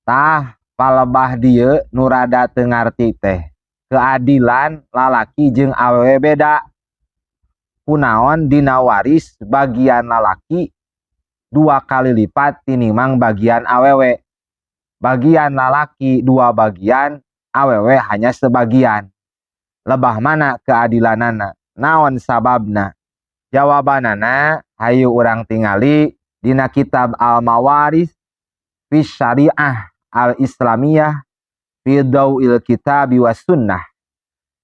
Tah palebah dieu nu rada teu ngarti teh. Keadilan lalaki jeung awewe beda. Kunaon dina waris bagian lalaki 2 kali lipat tinimbang bagian awewe. Bagian lalaki 2 bagian, awewe hanya sebagian. Lebah mana keadilanana? Naon sababna? Jawabanana hayu urang tingali dina kitab Al-Mawaris fi Syariah Al-Islamiyah fi Daw'il Kitabi was Sunnah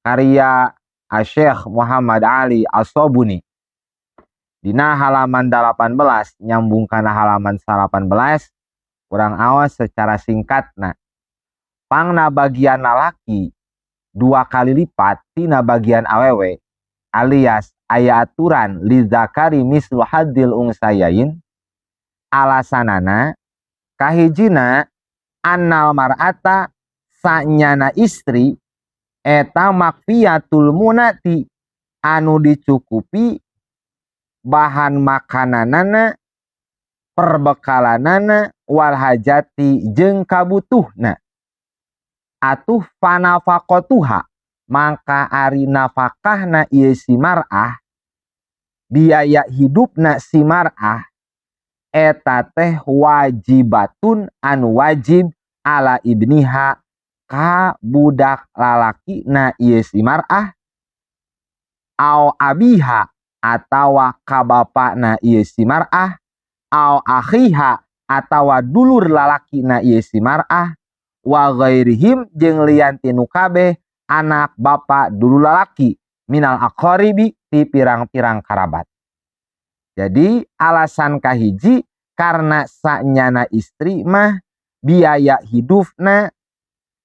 karya Syekh Muhammad Ali As-Sobuni. Dina halaman 18 nyambung kana halaman 18 urang awas secara singkatna. Pangna bagian lalaki 2 kali lipat tina bagian awewe alias aya aturan li zakari mislu haddil unsayain. Alasanana kahijina annal mar'ata sanyana istri eta makfiyatul munati anu dicukupi bahan makananana perbekalanana wal hajati jeung kabutuhna. Atuh panafaqatuha maka ari nafakahna ieu si mar'ah biaya hidupna si mar'ah eta teh wajibatun anu wajib ala ibniha ka budak lalaki na ieu si mar'ah au abiha atawa ka bapana ieu si mar'ah au akhiha atawa dulur lalaki na ieu si mar'ah wa ghairihim jeung lian tinu kabeh anak bapa dulur lalaki minal aqaribi ti pirang-pirang karabat. Jadi alasan kahiji karena sanyana istri mah biaya hidupna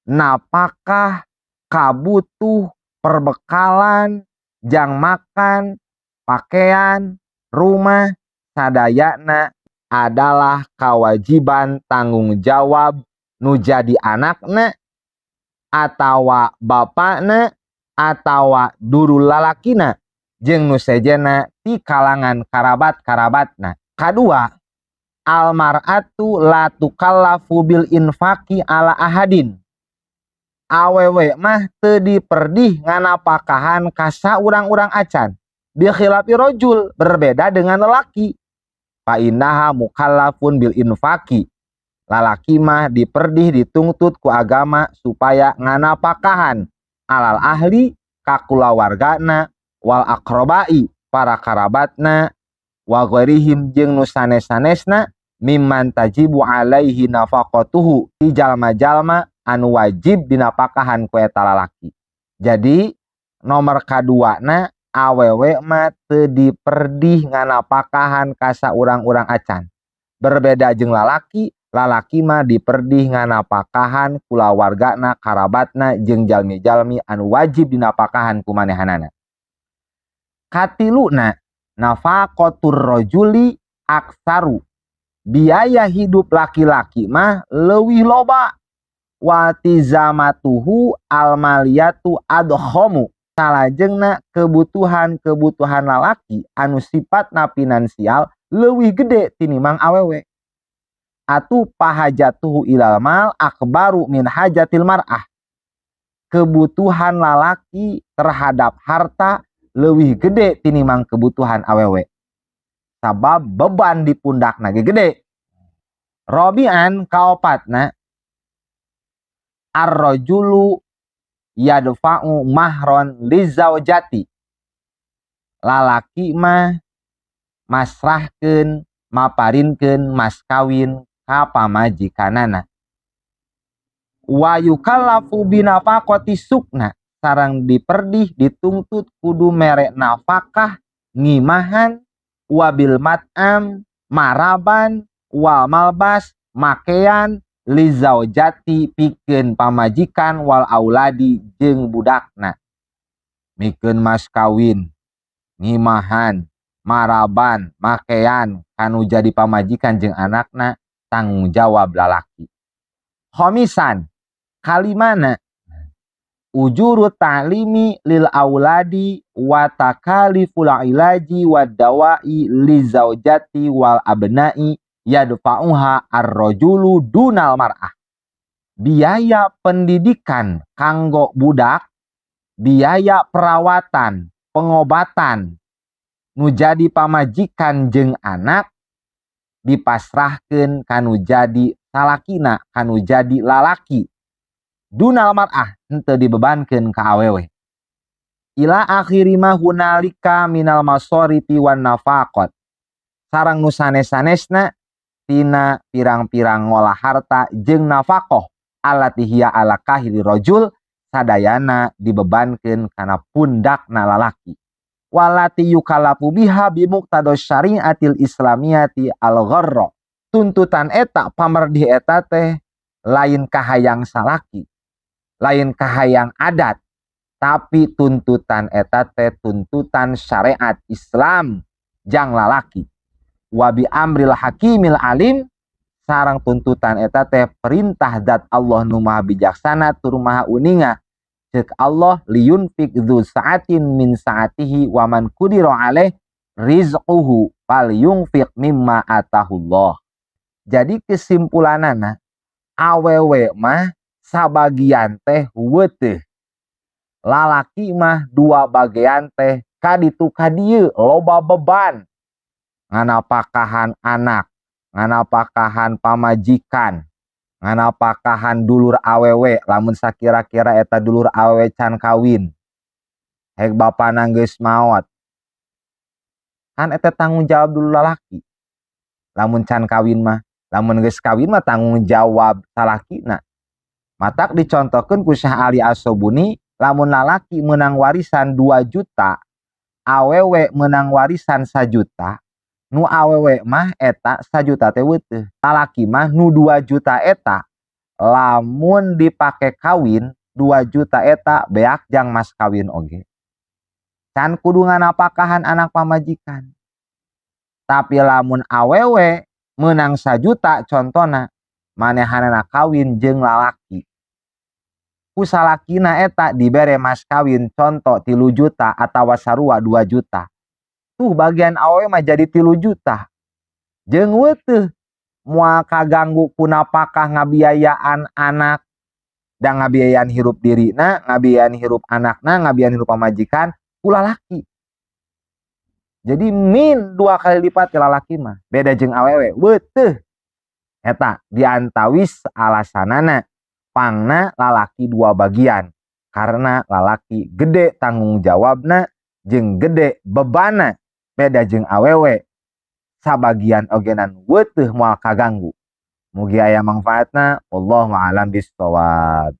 napakah kabutuh perbekalan jang makan pakaian rumah sadayana adalah kewajiban tanggung jawab nu jadi anakna atawa bapakna atawa dulur lalakina jeung nu sejena ti kalangan karabat-karabatna. Kadua, almar'atu la tukallafu bil infaqi ala ahadin. Awewe mah teu diperdih nganapakahan ka saurang-urang acan. Bi khilafi rajul, berbeda dengan lelaki. Fa innaha mukallafun bil infaqi. Lalaki mah diperdih dituntut ku agama supaya nganapakahan alal ahli ka kulawargana wal aqrabai para karabatna wa ghairihim jeung nu sanes-sanesna mimman tajibu alaihi nafaqatuhu ti jalma-jalma anu wajib dinapakahan ku eta lalaki. Jadi nomor kaduana awewe mah teu diperdih nganapakahan ka saurang-urang acan. Berbeda jeung lalaki, lalaki mah diperdih nganapakahan kulawargana karabatna jeung jalmi-jalmi anu wajib dinapakahan ku manehanana. Katiluna nafaqatur rajuli aksaru. Biaya hidup laki-laki mah leuwih loba. Watizamatuhu almaliyatu adkhamu. Salajengna kebutuhan-kebutuhan lalaki anu sifatna finansial leuwih gede tinimbang awewe. Atu pahajatuhu ilal mal akbaru min hajatil mar'ah. Kebutuhan lalaki terhadap harta leuwih gede tinimbang kebutuhan awewe. Sabab beban di pundakna ge gede. Robian kaopatna ar-rajulu yadfa'u mahron lizaujati. Lalaki mah masrahkeun maparinkeun mas kawin ka pamajikanana. Wa yukallafu binafaqati sukna. Sarang diperdih dituntut kudu mere nafkah ngimahan wabil mat'am maraban wal malbas makean lizaujati pikeun pamajikan wal auladi jeung budakna. Mikeun mas kawin ngimahan maraban makean kanu jadi pamajikan jeung anakna tanggung jawab lalaki. Khomisan kalimana ujuru ta'limi lil auladi wa takaliful ilaji wad dawai li zaujati wal abna'i yadfa'uha ar-rajulu dunal mar'ah. biaya pendidikan kanggo budak, biaya perawatan, pengobatan nu jadi pamajikan jeung anak dipasrahkeun kanu jadi salakina, kanu jadi lalaki. Dunal mar'ah henteu dibebankeun ka awewe. Ila akhiri ma hunalika minal masorifi wan nafaqat. Sareng nu sanes-sanesna tina pirang-pirang ngolah harta jeung nafaqah allati hiya ala kahili rajul sadayana dibebankeun kana pundakna lalaki. Walati yukalafu biha bimuqtados syariatil islamiyati al-gharra. Tuntutan eta pamerdih eta teh lain kahayang salaki, lain kahayang adat, tapi tuntutan eta teh tuntutan syariat Islam jang lalaki. Wabi amril hakimil alim, sarang tuntutan eta teh perintah zat Allah nu maha bijaksana tur maha uninga. Ceuk Allah liyunfik dzu sa'atin min sa'atihi wa man qudira alaih rizquhu falyunfiq mimma atahullah. Jadi kesimpulanana awewe mah sabagian teh weuteuh. Lalaki mah dua bagian teh kaditu kadieu loba beban. Nganapakahan anak, nganapakahan pamajikan, nganapakahan dulur awewe lamun sakira-kira eta dulur awewe can kawin. Hek bapana geus maot. Kan eta tanggung jawab dulu lalaki. Lamun can kawin mah, lamun geus kawin mah tanggung jawab salakina. Matak dicontohkeun ku Syah Ali As-Sobuni, lamun lalaki menang warisan 2 juta, awewe menang warisan 1 juta, nu awewe mah eta 1 juta teh weuteuh. Lalaki mah nu 2 juta eta, lamun dipake kawin 2 juta eta beak jang mas kawin oge. Can kudu nganapakahan anak pamajikan. Tapi lamun awewe menang 1 juta contohna, manehanana kawin jeung lalaki. Ku salakina eta dibere mas kawin contoh 3 juta atawa sarua 2 juta. Tuh bagian awewe mah jadi 3 juta. Jeung weuteuh moal kaganggu ku napakah ngabiayaan anak dan ngabiayaan hirup dirina, ngabiayaan hirup anakna, ngabiayaan hirup pamajikan ku lalaki. Jadi min 2 kali lipat ke lalaki mah. Beda jeung awewe, weuteuh. Eta diantawis alasanana pangna lalaki 2 bagian. Karena lalaki gede tanggung jawabna jeung gede bebana. Beda jeung awewe sabagian ogenan weuteuh moal kaganggu. Mugi aya mangfaatna, wallahu a'lam bishawab.